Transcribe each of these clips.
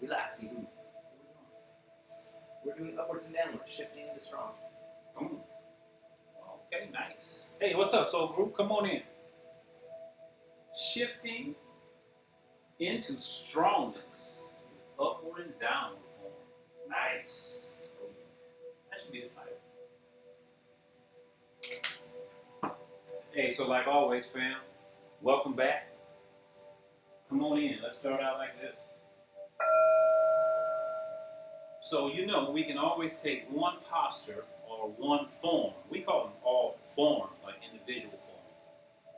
Relax, even. We're doing upwards and downwards, shifting into strong. Okay, nice. Hey, what's up, soul group? Come on in. Shifting into strongness, upward and downward form. Nice. That should be the title. Hey, so like always, fam, welcome back. Come on in. Let's start out like this. So, we can always take one posture or one form. We call them all forms, like individual forms.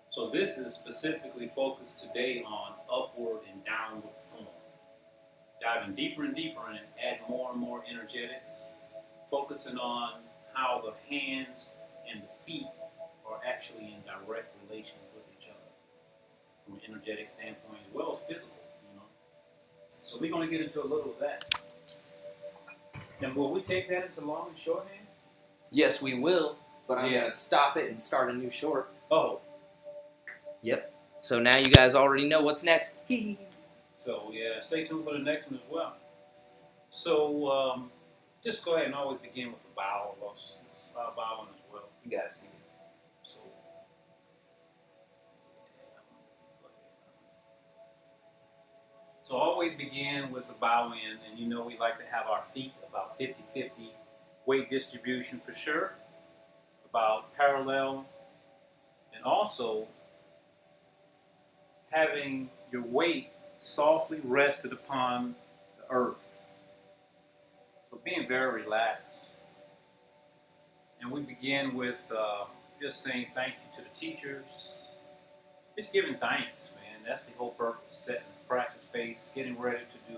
So this is specifically focused today on upward and downward form. Diving deeper and deeper in it, add more and more energetics, focusing on how the hands and the feet are actually in direct relation with each other from an energetic standpoint as well as physical, So we're going to get into a little of that. And will we take that into long and shorthand? Yes, we will, but I'm going to stop it and start a new short. Oh. Yep. So now you guys already know what's next. So, stay tuned for the next one as well. So, just go ahead and always begin with the bow. Let's start bowing as well. You got to see it. So always begin with a bow in, and we like to have our feet about 50-50 weight distribution for sure, about parallel, and also having your weight softly rested upon the earth. So being very relaxed. And we begin with just saying thank you to the teachers, just giving thanks, man. That's the whole purpose, setting the practice space, getting ready to do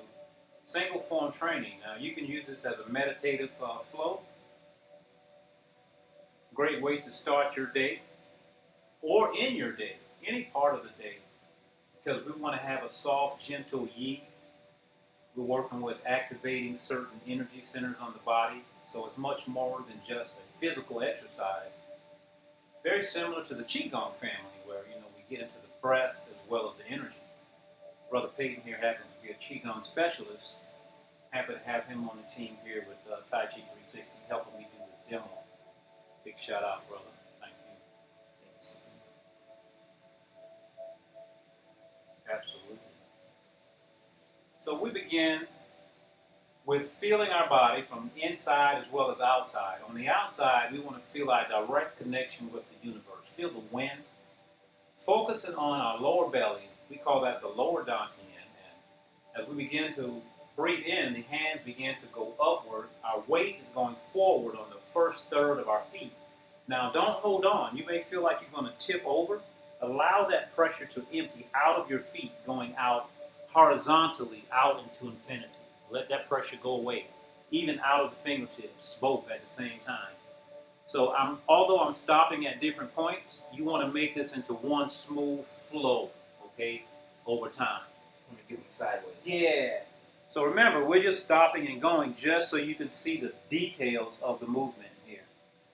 single form training. Now, you can use this as a meditative flow. Great way to start your day or in your day, any part of the day, because we want to have a soft, gentle yi. We're working with activating certain energy centers on the body, so it's much more than just a physical exercise. Very similar to the Qigong family, where we get into the breath as well as the energy. Brother Peyton here happens to be a Qigong specialist. Happy to have him on the team here with Tai Chi 360, helping me do this demo. Big shout out, brother. Thank you. Absolutely. So we begin with feeling our body from inside as well as outside. On the outside, we want to feel our direct connection with the universe. Feel the wind. Focusing on our lower belly, we call that the lower dantian. And as we begin to breathe in, the hands begin to go upward. Our weight is going forward on the first third of our feet. Now, don't hold on. You may feel like you're going to tip over. Allow that pressure to empty out of your feet, going out horizontally, out into infinity. Let that pressure go away, even out of the fingertips, both at the same time. So although I'm stopping at different points, you want to make this into one smooth flow, okay, over time. I'm going to give them sideways. Yeah. So remember, we're just stopping and going just so you can see the details of the movement here.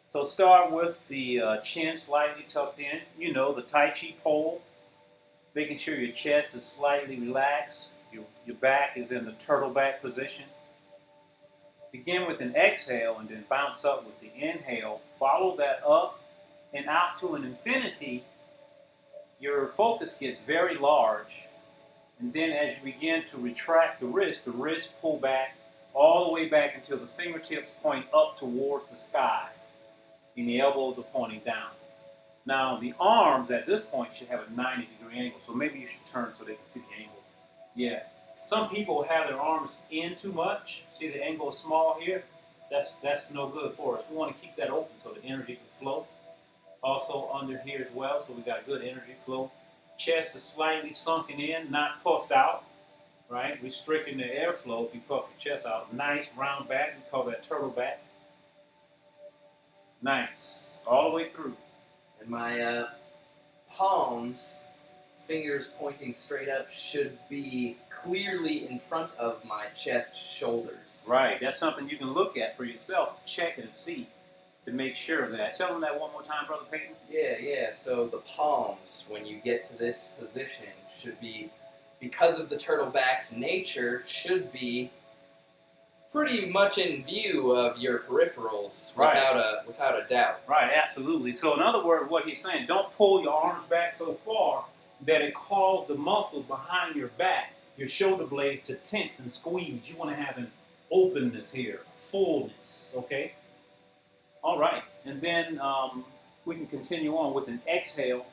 So start with the chin slightly tucked in, the Tai Chi pole, making sure your chest is slightly relaxed, your back is in the turtle back position. Begin with an exhale and then bounce up with the inhale. Follow that up and out to an infinity. Your focus gets very large. And then as you begin to retract the wrist pull back all the way back until the fingertips point up towards the sky and the elbows are pointing down. Now the arms at this point should have a 90-degree angle. So maybe you should turn so they can see the angle. Yeah. Some people have their arms in too much. See the angle is small here? That's no good for us. We want to keep that open so the energy can flow. Also under here as well, so we got good energy flow. Chest is slightly sunken in, not puffed out, right? Restricting the airflow if you puff your chest out. Nice round back, we call that turtle back. Nice, all the way through. And my palms, fingers pointing straight up, should be clearly in front of my chest, shoulders. Right, that's something you can look at for yourself, to check and see, to make sure of that. Tell them that one more time, Brother Peyton. Yeah. So the palms, when you get to this position, should be because of the turtleback's nature, should be pretty much in view of your peripherals, Right. without a doubt. Right, absolutely. So in other words, what he's saying, don't pull your arms back so far that it causes the muscles behind your back, your shoulder blades, to tense and squeeze. You want to have an openness here, fullness, okay? All right, and then we can continue on with an exhale.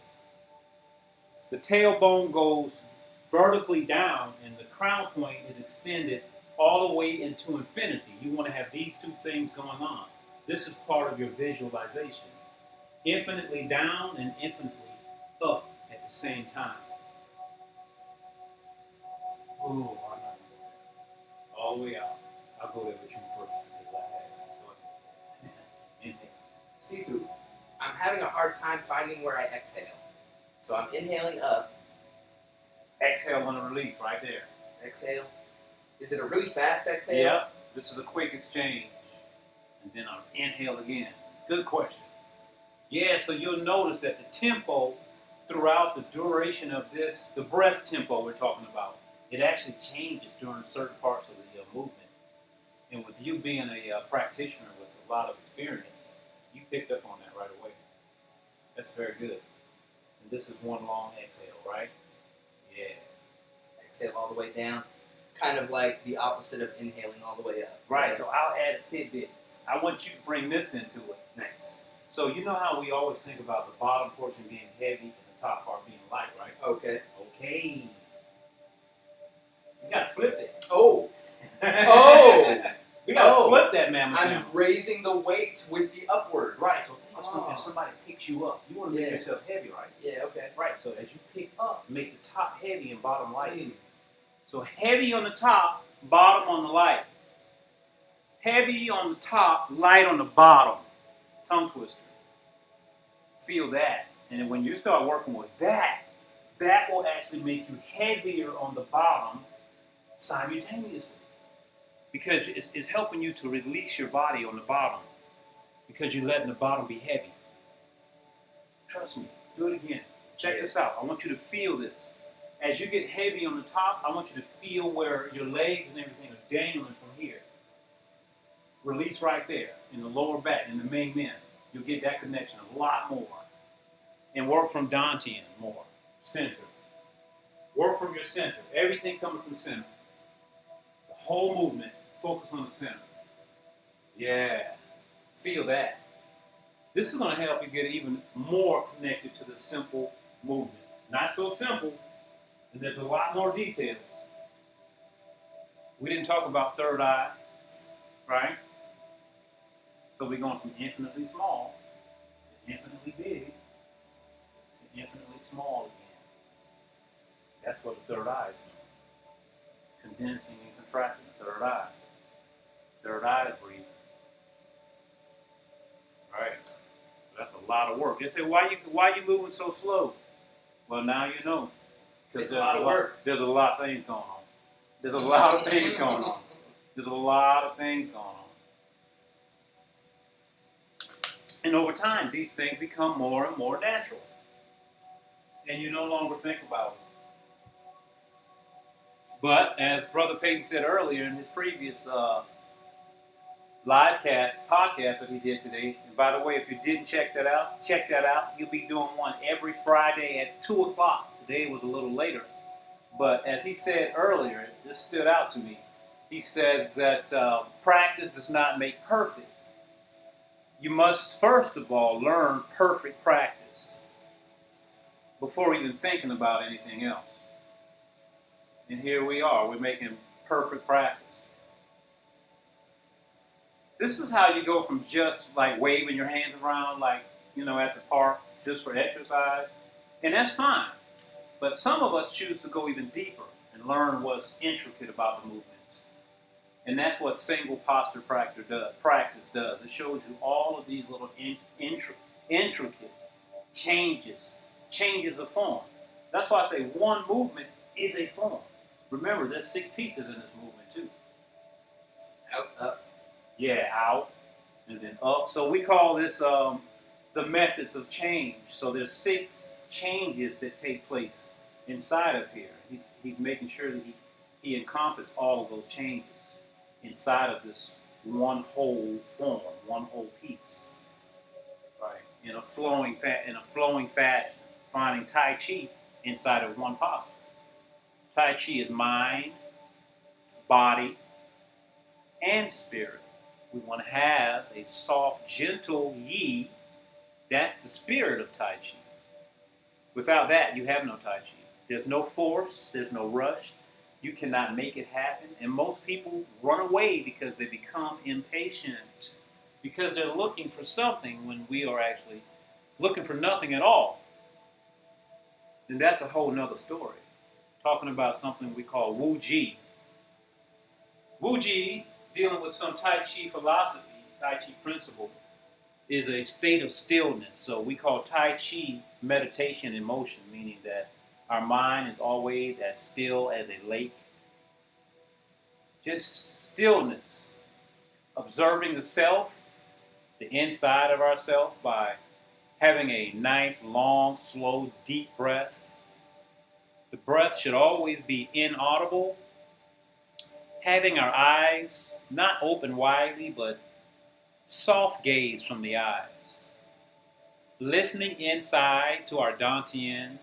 The tailbone goes vertically down and the crown point is extended all the way into infinity. You want to have these two things going on. This is part of your visualization. Infinitely down and infinitely up at the same time. Oh, I'm not going to go there. All the way out. I'll go there with you first because I have. Inhale. Seafood. I'm having a hard time finding where I exhale. So I'm inhaling up. Exhale on the release right there. Exhale. Is it a really fast exhale? Yep. This is a quick exchange. And then I'll inhale again. Good question. Yeah, so you'll notice that the tempo throughout the duration of this, the breath tempo we're talking about, it actually changes during certain parts of the movement. And with you being a practitioner with a lot of experience, you picked up on that right away. That's very good. And this is one long exhale, right? Yeah. Exhale all the way down. Kind of like the opposite of inhaling all the way up. Right, so I'll add a tidbit. I want you to bring this into it. Nice. So you know how we always think about the bottom portion being heavy and the top part being light, right? Okay. Okay. You gotta flip it. Oh! Oh! We gotta flip that mammoth I'm down. raising the weight with the upwards. Right, so think of something, if somebody picks you up, you want to make yourself heavy, right? Yeah, okay. Right, so as you pick up, make the top heavy and bottom light. So heavy on the top, bottom on the light. Heavy on the top, light on the bottom. Tongue twister. Feel that. And then when you start working with that, that will actually make you heavier on the bottom simultaneously. Because it's helping you to release your body on the bottom. Because you're letting the bottom be heavy. Trust me. Do it again. Check this out. I want you to feel this. As you get heavy on the top, I want you to feel where your legs and everything are dangling from here. Release right there in the lower back, in the main men. You'll get that connection a lot more. And work from Dantian more. Center. Work from your center. Everything coming from center. The whole movement, focus on the center. Yeah. Feel that. This is going to help you get even more connected to the simple movement. Not so simple, and there's a lot more details. We didn't talk about third eye, right? So we're going from infinitely small to infinitely big to infinitely small again. That's what the third eye is doing. Condensing and contracting the third eye. Third eye is breathing. Right. So that's a lot of work. They say, why you moving so slow? Well, now you know. It's a lot of work. There's a lot of things going on. There's a lot of things going on. There's a lot of things going on. And over time, these things become more and more natural. And you no longer think about it. But as Brother Peyton said earlier in his previous podcast that he did today, and by the way, if you didn't check that out. He'll be doing one every Friday at 2 o'clock. Today was a little later. But as he said earlier, it just stood out to me. He says that practice does not make perfect. You must first of all learn perfect practice before even thinking about anything else. And here we are, we're making perfect practice. This is how you go from just like waving your hands around like, at the park just for exercise. And that's fine. But some of us choose to go even deeper and learn what's intricate about the movements. And that's what single posture practice does. It shows you all of these little intricate changes of form. That's why I say one movement is a form. Remember, there's 6 pieces in this movement too. Out, up. Yeah, out, and then up. So we call this the methods of change. So there's 6 changes that take place inside of here. He's making sure that he encompasses all of those changes inside of this one whole form, one whole piece, right? In a flowing fashion, finding Tai Chi inside of one posture. Tai Chi is mind, body, and spirit. We want to have a soft, gentle yi. That's the spirit of Tai Chi. Without that, you have no Tai Chi. There's no force, there's no rush. You cannot make it happen. And most people run away because they become impatient, because they're looking for something when we are actually looking for nothing at all. And that's a whole nother story. Talking about something we call Wu Ji. Wu Ji, dealing with some Tai Chi philosophy, Tai Chi principle, is a state of stillness. So we call Tai Chi meditation in motion, meaning that our mind is always as still as a lake. Just stillness. Observing the self, the inside of ourself, by having a nice, long, slow, deep breath. The breath should always be inaudible. Having our eyes not open widely, but soft gaze from the eyes. Listening inside to our dantian,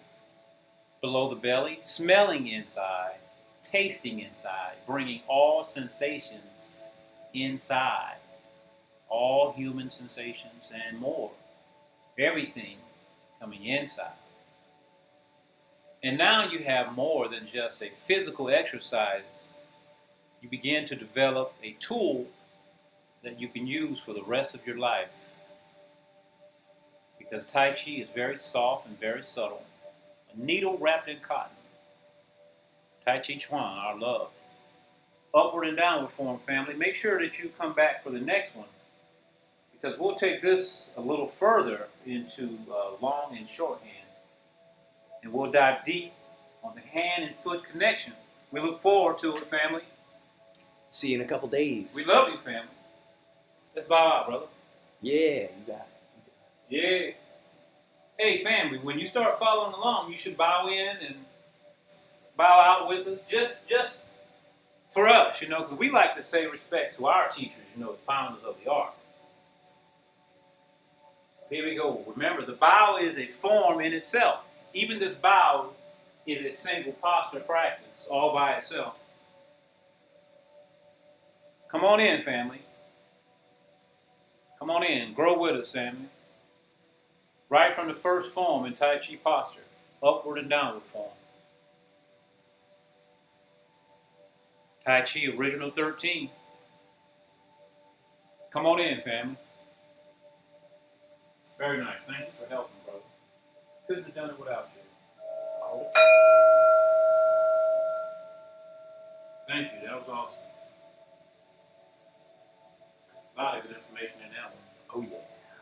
below the belly, smelling inside, tasting inside, bringing all sensations inside, all human sensations and more, everything coming inside. And now you have more than just a physical exercise. You begin to develop a tool that you can use for the rest of your life, because Tai Chi is very soft and very subtle. A needle wrapped in cotton. Tai Chi Chuan, our love. Upward and downward form, family. Make sure that you come back for the next one, because we'll take this a little further into long and shorthand. And we'll dive deep on the hand and foot connection. We look forward to it, family. See you in a couple days. We love you, family. Let's bow out, brother. Yeah, you got it. Yeah. Hey, family, when you start following along, you should bow in and bow out with us. Just for us, because we like to say respect to our teachers, the founders of the art. Here we go. Remember, the bow is a form in itself. Even this bow is a single posture practice all by itself. Come on in, family. Come on in. Grow with us, family. Right from the first form in Tai Chi posture, upward and downward form. Tai Chi original 13. Come on in, family. Very nice. Thank you for helping, brother. Couldn't have done it without you. All the time. Thank you. That was awesome. A lot of good information in that one. Oh, yeah.